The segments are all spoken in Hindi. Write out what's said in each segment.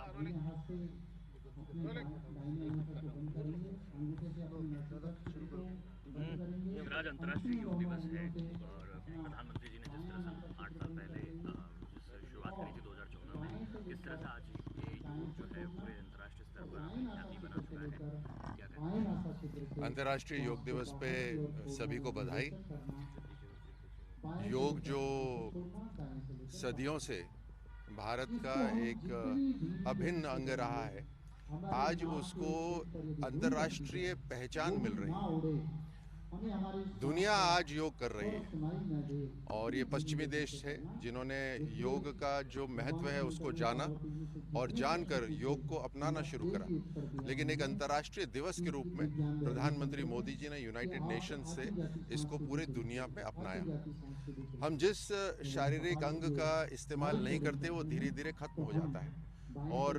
आज अंतर्राष्ट्रीय योग दिवस है और प्रधानमंत्री जी ने जिस तरह से 8 साल पहले जिस शुरुआत करी थी 2014 में, किस तरह से आज ये योग जो है पूरे अंतर्राष्ट्रीय स्तर पर अपनी ख्याति बना चुका है, क्या कहते हैं? अंतर्राष्ट्रीय योग दिवस पे सभी को बधाई। योग जो सदियों से भारत का एक अभिन्न अंग रहा है, आज उसको अंतर्राष्ट्रीय पहचान मिल रही है। दुनिया आज योग कर रही है और ये पश्चिमी देश है जिन्होंने योग का जो महत्व है उसको जाना और जानकर योग को अपनाना शुरू करा। लेकिन एक अंतर्राष्ट्रीय दिवस के रूप में प्रधानमंत्री मोदी जी ने यूनाइटेड नेशंस से इसको पूरे दुनिया में अपनाया। हम जिस शारीरिक अंग का इस्तेमाल नहीं करते वो धीरे धीरे खत्म हो जाता है और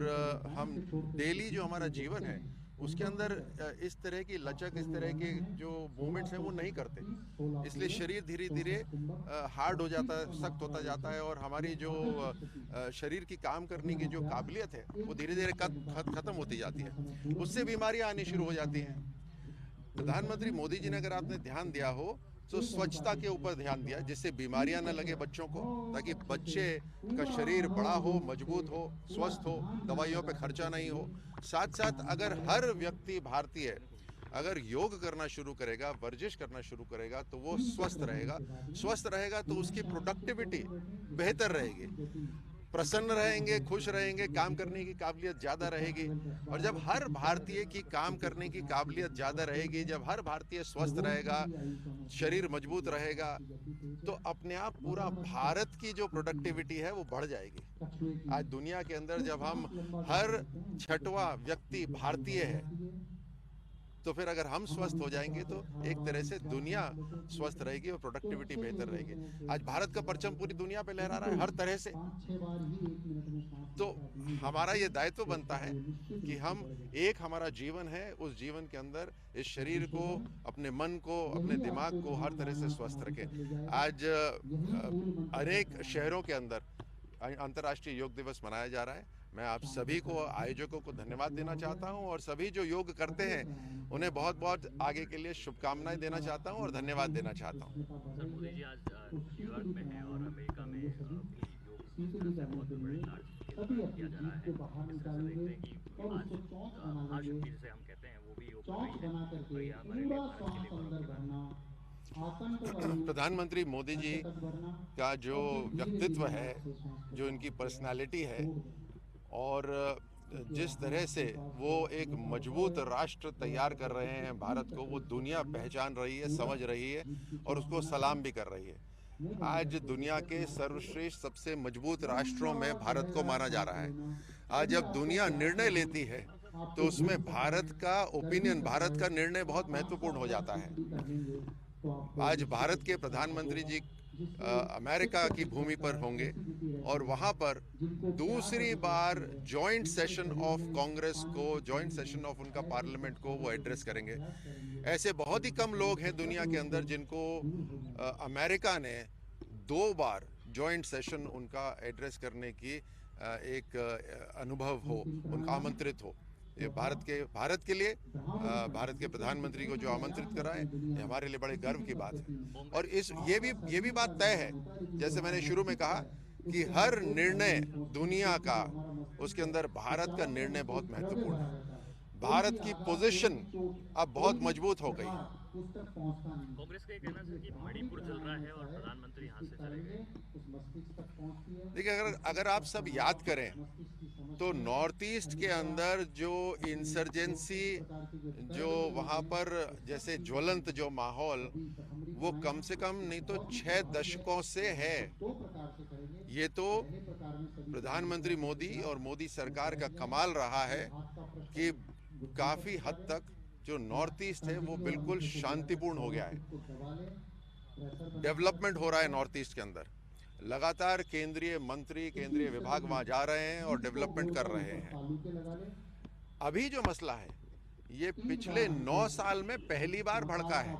हम डेली जो हमारा जीवन है उसके अंदर इस तरह की लचक, इस तरह के जो मूवमेंट्स हैं वो नहीं करते, इसलिए शरीर धीरे धीरे हार्ड हो जाता है, सख्त होता जाता है और हमारी जो शरीर की काम करने की जो काबिलियत है वो धीरे धीरे खत्म होती जाती है। उससे बीमारियां आनी शुरू हो जाती हैं। प्रधानमंत्री मोदी जी ने अगर आपने ध्यान दिया हो तो स्वच्छता के ऊपर ध्यान दिया जिससे बीमारियां न लगे बच्चों को, ताकि बच्चे का शरीर बड़ा हो, मजबूत हो, स्वस्थ हो, दवाइयों पे खर्चा नहीं हो। साथ साथ अगर हर व्यक्ति भारतीय अगर योग करना शुरू करेगा, वर्जिश करना शुरू करेगा तो वो स्वस्थ रहेगा। स्वस्थ रहेगा तो उसकी प्रोडक्टिविटी बेहतर रहेगी, प्रसन्न रहेंगे, खुश रहेंगे, काम करने की काबिलियत ज़्यादा रहेगी। और जब हर भारतीय की काम करने की काबिलियत ज़्यादा रहेगी, जब हर भारतीय स्वस्थ रहेगा, शरीर मजबूत रहेगा, तो अपने आप पूरा भारत की जो प्रोडक्टिविटी है वो बढ़ जाएगी। आज दुनिया के अंदर जब हम हर छठवां व्यक्ति भारतीय है तो फिर अगर हम स्वस्थ हो जाएंगे तो एक तरह से दुनिया स्वस्थ रहेगी और प्रोडक्टिविटी बेहतर रहेगी। आज भारत का परचम पूरी दुनिया पे लहरा रहा है हर तरह से, तो हमारा ये दायित्व बनता है कि हम हमारा जीवन है, उस जीवन के अंदर इस शरीर को, अपने मन को, अपने दिमाग को हर तरह से स्वस्थ रखें। आज अनेक शहरों के अंदर अंतर्राष्ट्रीय योग दिवस मनाया जा रहा है। मैं आप सभी को, आयोजकों को धन्यवाद देना चाहता हूं और सभी जो योग करते हैं उन्हें बहुत बहुत आगे के लिए शुभकामनाएं देना चाहता हूं और धन्यवाद देना चाहता हूं। सर, मोदी जी आज न्यूयॉर्क में हैं और अमेरिका में भी योग बहुत बड़े चार्ज किया जा रहा है। इस तरह से देखते हैं कि आज महाशक्ति जिसे हम कहते हैं वो भी योग कर रही है, और ये हमारे लिए, भारत के लिए गौरव की बात है। प्रधानमंत्री मोदी जी का जो व्यक्तित्व है, जो इनकी पर्सनालिटी है और जिस तरह से वो एक मजबूत राष्ट्र तैयार कर रहे हैं भारत को, वो दुनिया पहचान रही है, समझ रही है और उसको सलाम भी कर रही है। आज दुनिया के सर्वश्रेष्ठ सबसे मजबूत राष्ट्रों में भारत को माना जा रहा है। आज जब दुनिया निर्णय लेती है तो उसमें भारत का ओपिनियन, भारत का निर्णय बहुत महत्वपूर्ण हो जाता है। आज भारत के प्रधानमंत्री जी अमेरिका की भूमि पर होंगे और वहां पर दूसरी बार जॉइंट सेशन ऑफ कांग्रेस को, जॉइंट सेशन ऑफ उनका पार्लियामेंट को वो एड्रेस करेंगे। ऐसे बहुत ही कम लोग हैं दुनिया के अंदर जिनको अमेरिका ने 2 बार जॉइंट सेशन उनका एड्रेस करने की एक अनुभव हो, उनका आमंत्रित हो। ये भारत के लिए, भारत के प्रधानमंत्री को जो आमंत्रित करा है, ये हमारे लिए बड़े गर्व की बात है। और ये भी बात तय है, जैसे मैंने शुरू में कहा कि हर निर्णय दुनिया का, उसके अंदर भारत का निर्णय बहुत महत्वपूर्ण है। भारत की पोजीशन अब बहुत मजबूत हो गई। कांग्रेस का ये कहना है कि मणिपुर चल रहा है और प्रधानमंत्री यहाँ से चले गए। देखिए, अगर आप सब याद करें तो नॉर्थ ईस्ट के अंदर जो इंसर्जेंसी, जो वहाँ पर जैसे ज्वलंत जो माहौल, वो कम से कम नहीं तो 6 दशकों से है। ये तो प्रधानमंत्री मोदी और मोदी सरकार का कमाल रहा है कि काफी हद तक जो नॉर्थ ईस्ट है वो बिल्कुल शांतिपूर्ण हो गया है। डेवलपमेंट हो रहा है नॉर्थ ईस्ट के अंदर, लगातार केंद्रीय मंत्री, केंद्रीय विभाग वहां जा रहे हैं और डेवलपमेंट कर रहे हैं। अभी जो मसला है ये पिछले 9 साल में पहली बार भड़का है।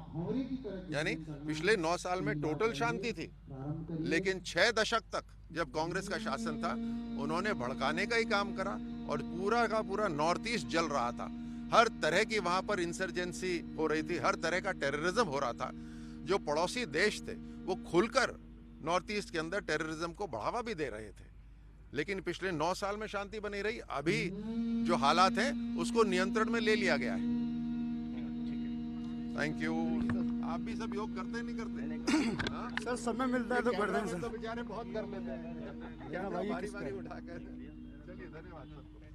यानी पिछले 9 साल में टोटल शांति थी, लेकिन 6 दशक तक जब कांग्रेस का शासन था उन्होंने भड़काने का ही काम करा और पूरा का पूरा नॉर्थ ईस्ट जल रहा था। हर तरह की वहां पर इंसर्जेंसी हो रही थी, हर तरह का टेररिज्म हो रहा था। जो पड़ोसी देश थे वो खुलकर नॉर्थ ईस्ट के अंदर टेररिज्म को बढ़ावा भी दे रहे थे। लेकिन पिछले 9 साल में शांति बनी रही। अभी जो हालात है उसको नियंत्रण में ले लिया गया है। Thank you. आप भी सब योग करते नहीं करते? हाँ? सर समय मिलता है तो करते हैं तो सर। बेचारे बहुत कर लेते हैं। क्या भाई, बारी बारी उठाकर। चलिए, धन्यवाद सबको।